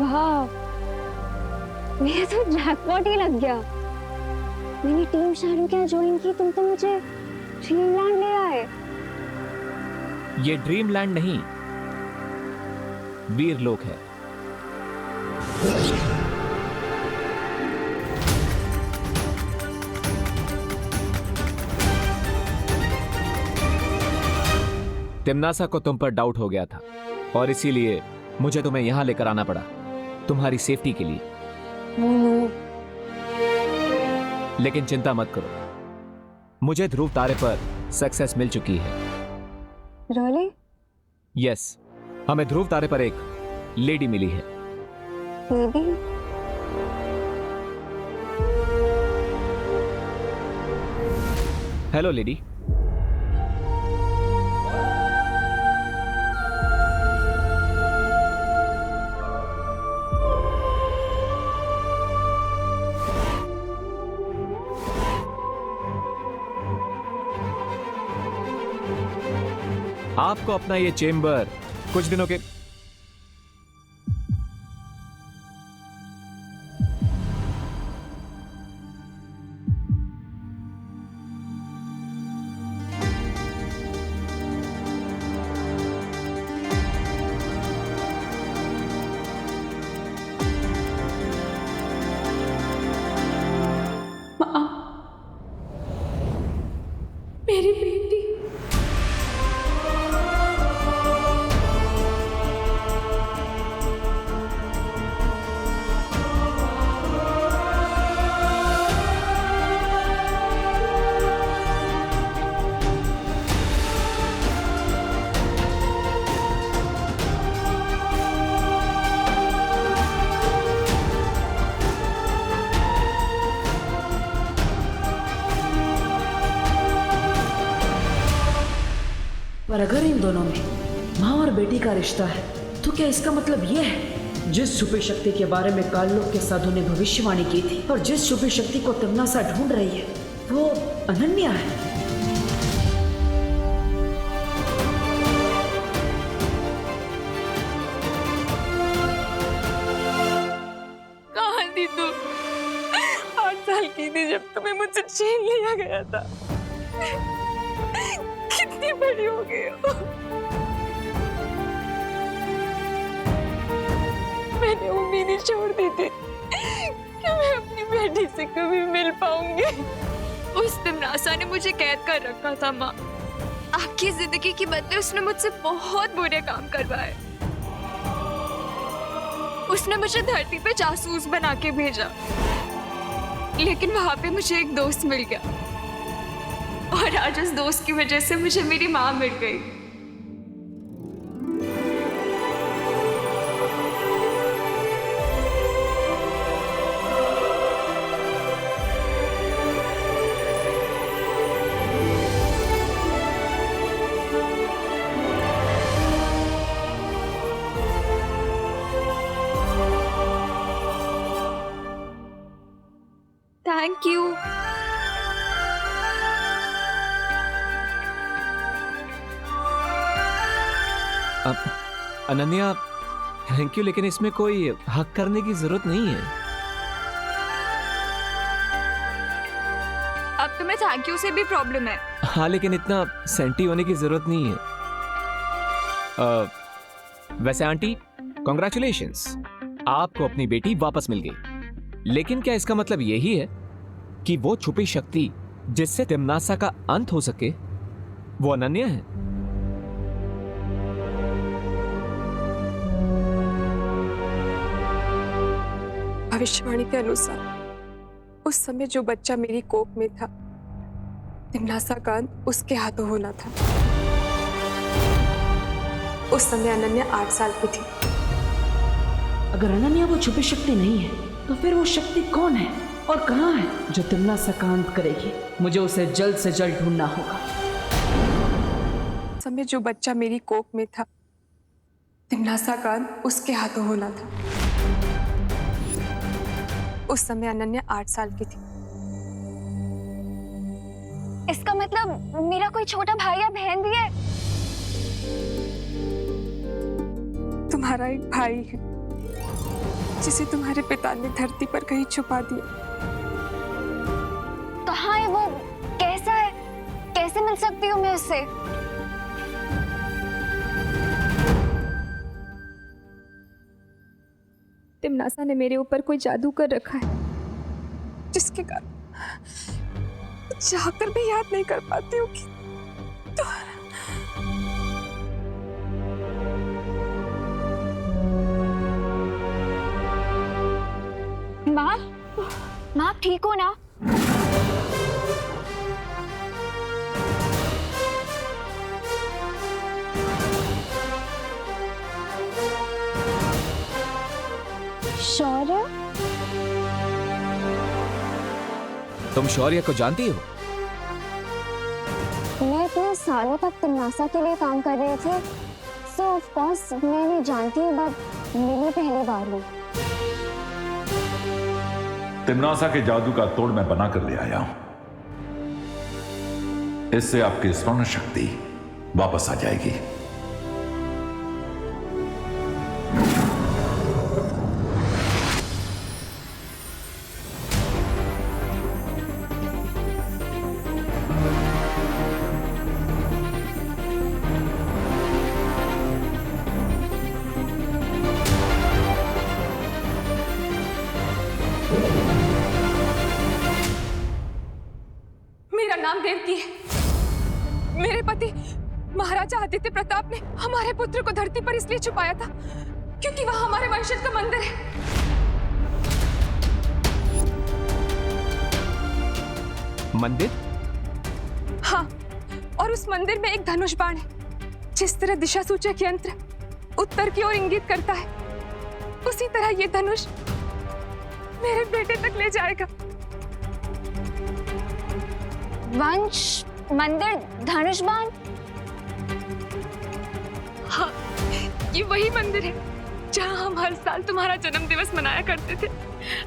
वाह, मेरा तो जैकपॉट ही लग गया। मैंने टीम शाहरुख यहाँ ज्वाइन की, तुम तो मुझे ड्रीमलैंड ले आए। ये ड्रीमलैंड नहीं, वीरलोक है। तिम्नासा को तुम पर डाउट हो गया था और इसीलिए मुझे तुम्हें यहां लेकर आना पड़ा, तुम्हारी सेफ्टी के लिए। लेकिन चिंता मत करो, मुझे ध्रुव तारे पर सक्सेस मिल चुकी है। Really? यस, हमें ध्रुव तारे पर एक लेडी मिली है। Maybe. Hello lady. आपको अपना ये चेम्बर कुछ दिनों के मेरी बेटी। पर अगर इन दोनों में माँ और बेटी का रिश्ता है तो क्या इसका मतलब यह है जिस छुपी शक्ति के बारे में काललोक के साधु ने भविष्यवाणी की थी और जिस छुपी शक्ति को तिम्नासा ढूंढ रही है वो अनन्या है? कहाँ थी तू? 8 साल की थी जब तुम्हें मुझसे छीन लिया गया था। कितनी बड़ी हो गई हो। मैंने उम्मीद ही छोड़ दी थी कि मैं अपनी बेटी से कभी मिल पाऊंगी। उस तिम्नासा ने मुझे कैद कर रखा था माँ। आपकी जिंदगी के बदले उसने मुझसे बहुत बुरे काम करवाए। उसने मुझे धरती पे जासूस बना के भेजा, लेकिन वहां पे मुझे एक दोस्त मिल गया और आज उस दोस्त की वजह से मुझे मेरी माँ मिल गई। Thank you. Ananya, thank you, लेकिन इसमें कोई हक करने की जरूरत नहीं है। अब तुम्हें थैंक यू से भी प्रॉब्लम है। हाँ, लेकिन इतना सेंटी होने की जरूरत नहीं है। वैसे आंटी, कॉन्ग्रेचुलेशंस, आपको अपनी बेटी वापस मिल गई। लेकिन क्या इसका मतलब यही है कि वो छुपी शक्ति जिससे तिम्नासा का अंत हो सके वो अनन्या है? भविष्यवाणी के अनुसार उस समय जो बच्चा मेरी कोख में था, तिम्नासा का अंत उसके हाथों होना था। उस समय अनन्या 8 साल की थी। अगर अनन्या वो छुपी शक्ति नहीं है तो फिर वो शक्ति कौन है और कहाँ है जो तिम्नासा का अंत करेगी? मुझे उसे जल्द से जल्द ढूंढना होगा। उस समय जो बच्चा मेरी कोख में था, तिम्नासा का अंत उसके हाथों होना था। उस समय अनन्या 8 साल की थी। इसका मतलब मेरा कोई छोटा भाई या बहन भी है? तुम्हारा एक भाई है जिसे तुम्हारे पिता ने धरती पर कहीं छुपा दिया। कहाँ है वो? कैसा है? कैसे मिल सकती हूँ मैं उससे? तिमनासा ने मेरे ऊपर कोई जादू कर रखा है, जिसके कारण चाहकर भी याद नहीं कर पाती हूँ कि तो... माँ, माँ आप ठीक हो ना? शौर्य? तुम शौर्य को जानती हो? मैं इतने सालों तक तिमनासा के लिए काम कर रही थी, सो ऑफ कोर्स मैं नहीं जानती, बट मेरी पहली बार हूँ। तिमनासा के जादू का तोड़ मैं बना कर ले आया हूं। इससे आपकी स्मरण शक्ति वापस आ जाएगी। मेरा नाम देवकी है। मेरे पति महाराजा आदित्य प्रताप ने हमारे पुत्र को धरती पर इसलिए छुपाया था क्योंकि वह हमारे वंशज का मंदिर है। मंदिर? हाँ, और उस मंदिर में एक धनुष बाण है। जिस तरह दिशा सूचक यंत्र उत्तर की ओर इंगित करता है, उसी तरह ये धनुष मेरे बेटे तक ले जाएगा। वंश, मंदिर, धनुष बाण? हाँ, ये वही मंदिर है जहाँ हम हर साल तुम्हारा जन्म दिवस मनाया करते थे,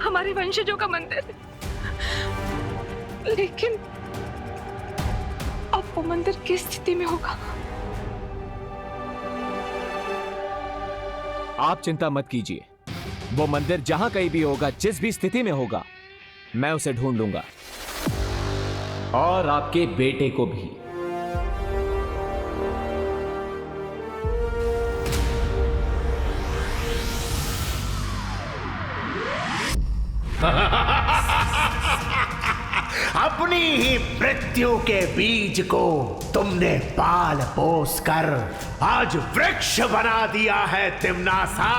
हमारे वंशजों का मंदिर। लेकिन अब वो मंदिर किस स्थिति में होगा? आप चिंता मत कीजिए, वो मंदिर जहां कहीं भी होगा, जिस भी स्थिति में होगा, मैं उसे ढूंढ लूंगा, और आपके बेटे को भी। अपनी ही मृत्यु के बीज को तुमने पाल पोस कर आज वृक्ष बना दिया है तिमनासा।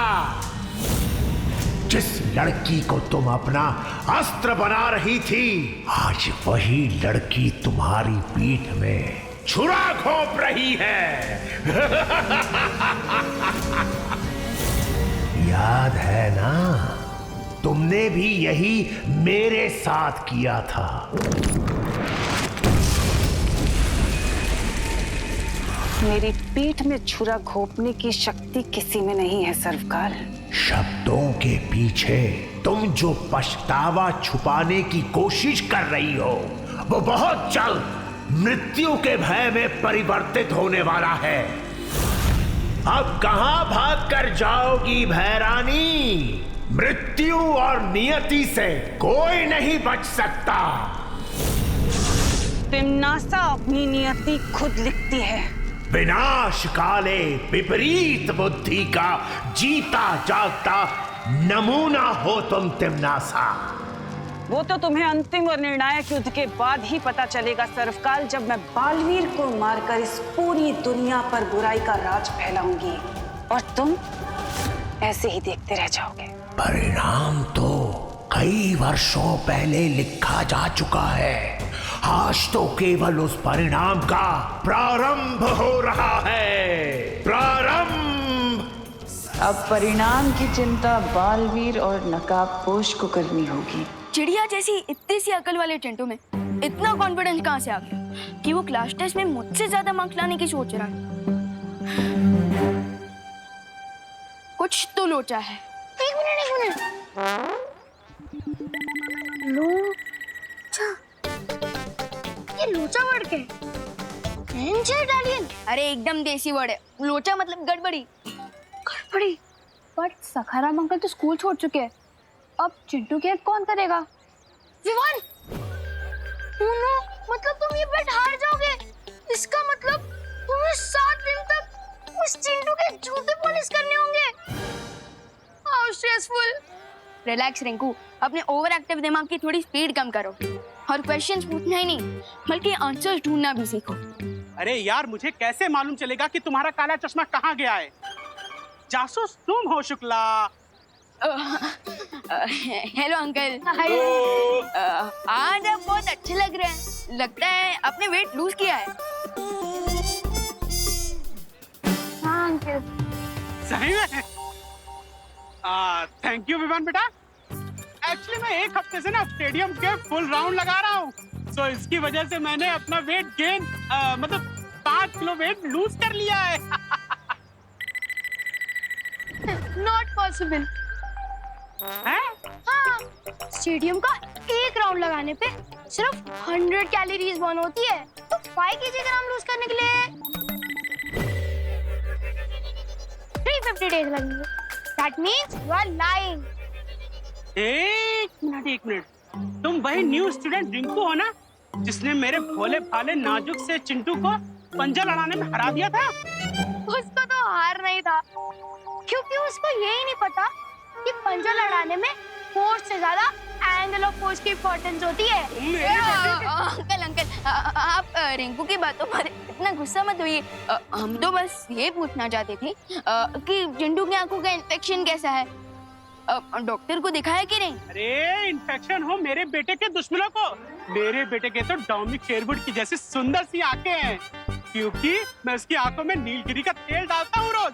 जिस लड़की को तुम अपना अस्त्र बना रही थी, आज वही लड़की तुम्हारी पीठ में छुरा घोंप रही है। याद है ना, तुमने भी यही मेरे साथ किया था। मेरी पीठ में छुरा घोंपने की शक्ति किसी में नहीं है सर्वकाल। शब्दों के पीछे तुम जो पछतावा छुपाने की कोशिश कर रही हो, वो बहुत जल्द मृत्यु के भय में परिवर्तित होने वाला है। अब कहां भाग कर जाओगी भैरानी? मृत्यु और नियति से कोई नहीं बच सकता। तिमनासा अपनी नियति खुद लिखती है। विनाश काले विपरीत बुद्धि का जीता जागता नमूना हो तुम तिमनासा। वो तो तुम्हें अंतिम और निर्णायक युद्ध के बाद ही पता चलेगा सर्वकाल, जब मैं बालवीर को मारकर इस पूरी दुनिया पर बुराई का राज फैलाऊंगी और तुम ऐसे ही देखते रह जाओगे। परिणाम तो कई वर्षों पहले लिखा जा चुका है। आज तो केवल उस परिणाम का प्रारंभ हो रहा है। प्रारंभ। अब परिणाम की चिंता बालवीर और नकाबपोश को करनी होगी। चिड़िया जैसी इतनी सी अकल वाले टेंटो में इतना कॉन्फिडेंस कहाँ से आ गया कि वो क्लास टेस्ट में मुझसे ज्यादा मार्क्स लाने की सोच रहा है? कुछ तो लोचा है। एक मिनट। लोचा? ये लोचा वर्ड क्या है? इटालियन? अरे एकदम देसी वर्ड है। लोचा मतलब गड़बड़ी। गड़बड़ी? बट सखाराम अंकल तो स्कूल छोड़ चुके हैं, अब चिंटू की हेल्प कौन करेगा? विवान, नो, मतलब तुम ये बेट हार जाओगे। इसका मतलब तुम्हें 7 दिन तक उस चिंटू के जूते पॉलिश करने होंगे। How stressful. रिलैक्स रिंकू, अपने ओवर एक्टिव दिमाग की थोड़ी स्पीड कम करो और क्वेश्चंस पूछना ही नहीं बल्कि आंसर्स ढूंढना भी सीखो। अरे यार, मुझे कैसे मालूम चलेगा कि तुम्हारा काला चश्मा कहाँ गया है? जासूस तुम हो शुक्ला। Hello uncle. आज आप बहुत अच्छे लग रहे हैं, लगता है आपने वेट लूज किया है। हाँ अंकल। सही में? थैंक यू विवान बेटा। एक्चुअली मैं एक हफ्ते से ना स्टेडियम के फुल राउंड लगा रहा हूँ, तो इसकी वजह से मैंने अपना वेट गेन मतलब 5 किलो वेट लूज कर लिया है। Not possible. हैं? हाँ, स्टेडियम का एक राउंड लगाने पे सिर्फ 100 कैलोरीज बर्न होती है, तो 5 kg ग्राम लूज करने के लिए 350 डेज लगेंगे। That means you are lying. एक मिनट, तुम वही न्यू स्टूडेंट रिंकू हो ना, जिसने मेरे भोले भाले नाजुक से चिंटू को पंजा लड़ाने में हरा दिया था? उसको तो हार नहीं था, क्योंकि उसको यही नहीं पता कि पंजा लड़ाने में फोर्स से ज्यादा एंगल ऑफ फोर्स की इम्पोर्टेंस होती है। अंकल, आप रिंकू की बातों पर इतना गुस्सा मत होइए। हम तो बस ये पूछना चाहते थे कि चिंटू की आंखों का इन्फेक्शन कैसा है, डॉक्टर को दिखाया कि नहीं? अरे इन्फेक्शन हो मेरे बेटे के दुश्मनों को। मेरे बेटे के तो डोमिनिक शेरवुड की जैसी सुंदर सी आंखें हैं, क्योंकि मैं उसकी आंखों में नीलगिरी का तेल डालता हूँ रोज।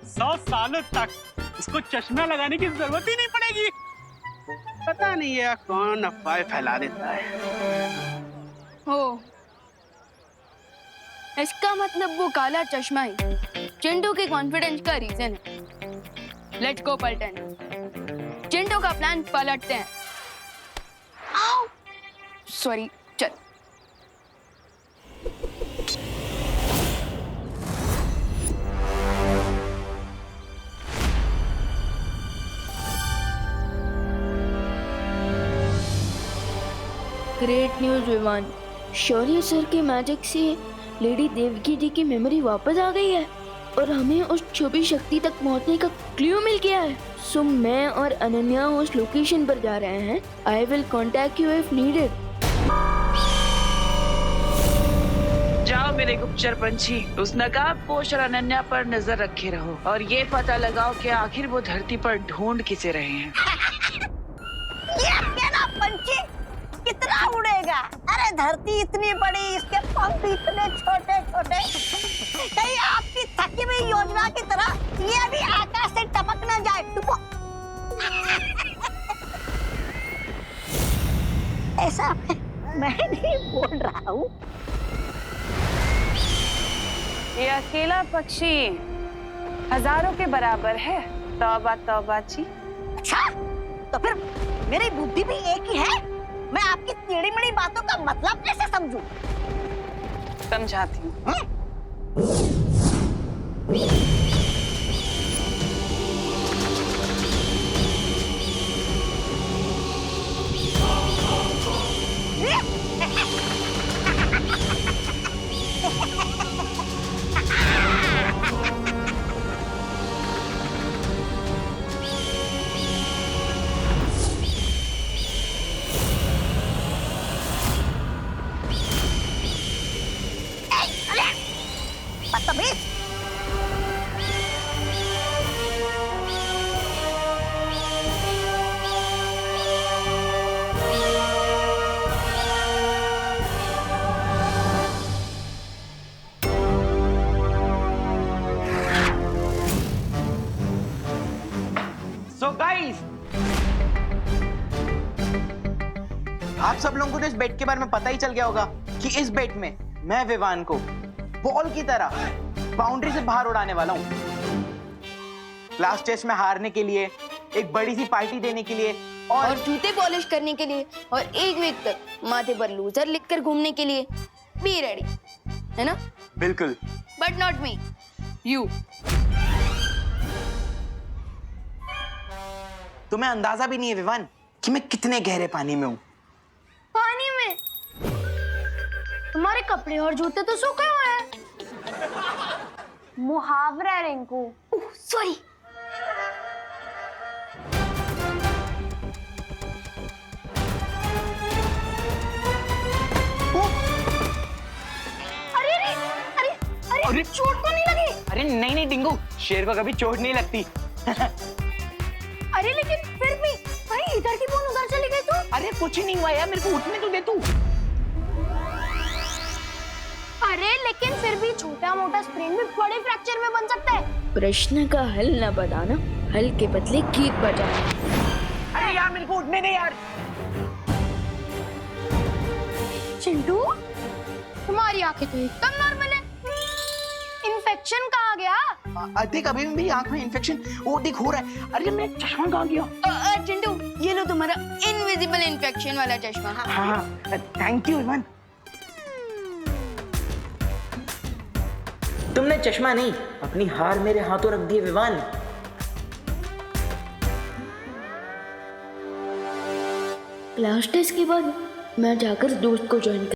100 सालों तक उसको चश्मा लगाने की जरूरत ही नहीं पड़ेगी। पता नहीं है कौन अफवाह फैला देता है। हो, इसका मतलब वो काला चश्मा ही चिंटू के कॉन्फिडेंस का रीजन है। लेट्स गो पलटन, चिंटू का प्लान पलटते हैं। सॉरी, चल। ग्रेट न्यूज विवान, शौर्य सर के मैजिक से लेडी देवकी जी की मेमोरी वापस आ गई है और हमें उस छुपी शक्ति तक पहुंचने का क्लू मिल गया है। सो मैं और अनन्या उस लोकेशन पर जा रहे हैं। I will contact you if needed. जाओ मेरे गुप्तचर पंछी, उस नकाबपोश और अनन्या पर नजर रखे रहो और ये पता लगाओ कि आखिर वो धरती पर ढूंढ किसे रहे हैं। ये ना पंछी कितना उड़ेगा? अरे धरती इतनी बड़ी, इसके पंख इतने छोटे छोटे, कहीं आपकी थकी हुई योजना की तरह ये भी आकाश से टपक ना जाए। ऐसा मैं नहीं बोल रहा हूँ। ये अकेला पक्षी हजारों के बराबर है। तौबा तौबा जी। अच्छा, तो फिर मेरी बुद्धि भी एक ही है। मैं आपकी टेढ़ी मेढ़ी बातों का मतलब कैसे समझूं? समझाती हूँ। बदतमीज। So guys, आप सब लोगों को तो इस बेट के बारे में पता ही चल गया होगा कि इस बेट में मैं विवान को बॉल की तरह बाउंड्री से बाहर उड़ाने वाला हूँ। लास्ट टेस्ट में हारने के लिए, एक बड़ी सी पार्टी देने के लिए और जूते पॉलिश करने के लिए और एक वीक तक माथे पर लूजर लिखकर घूमने के लिए बी रेडी, है ना? बिल्कुल। But not me, you. तुम्हें अंदाजा भी नहीं है विवान कि मैं कितने गहरे पानी में हूँ। पानी में? तुम्हारे कपड़े और जूते तो सूखे हुए हैं। मुहावरा है रिंकू। सॉरी। अरे अरे अरे अरे अरे चोट तो नहीं लगी? अरे नहीं नहीं डिंगू, शेर को कभी चोट नहीं लगती। अरे लेकिन फिर भी भाई इधर की बोन उधर चली गई तू। अरे कुछ नहीं हुआ यार, मेरे को उठने तो दे तू। अरे लेकिन फिर भी छोटा मोटा स्प्रेन भी बड़े फ्रैक्चर में बन सकता है। प्रश्न का हल न बताना, हल के बदले गीत बजाना। अरे यार मेरे को उठने दे यार। चिंटू, तुम्हारी आंखें तो एकदम नॉर्मल है। इन्फेक्शन कहाँ गया? देख अभी भी आंख में इन्फेक्शन वो देख हो रहा है। अरे मेरा चश्मा कहाँ गया? चिंटू, ये लो तुम्हारा इनविजिबल इन्फेक्शन वाला चश्मा। हाँ थैंक यू इवान। तुमने चश्मा नहीं, अपनी हार मेरे हाथों रख दिए विवान। क्लास टेस्ट के बाद मैं जाकर दोस्त को ज्वाइन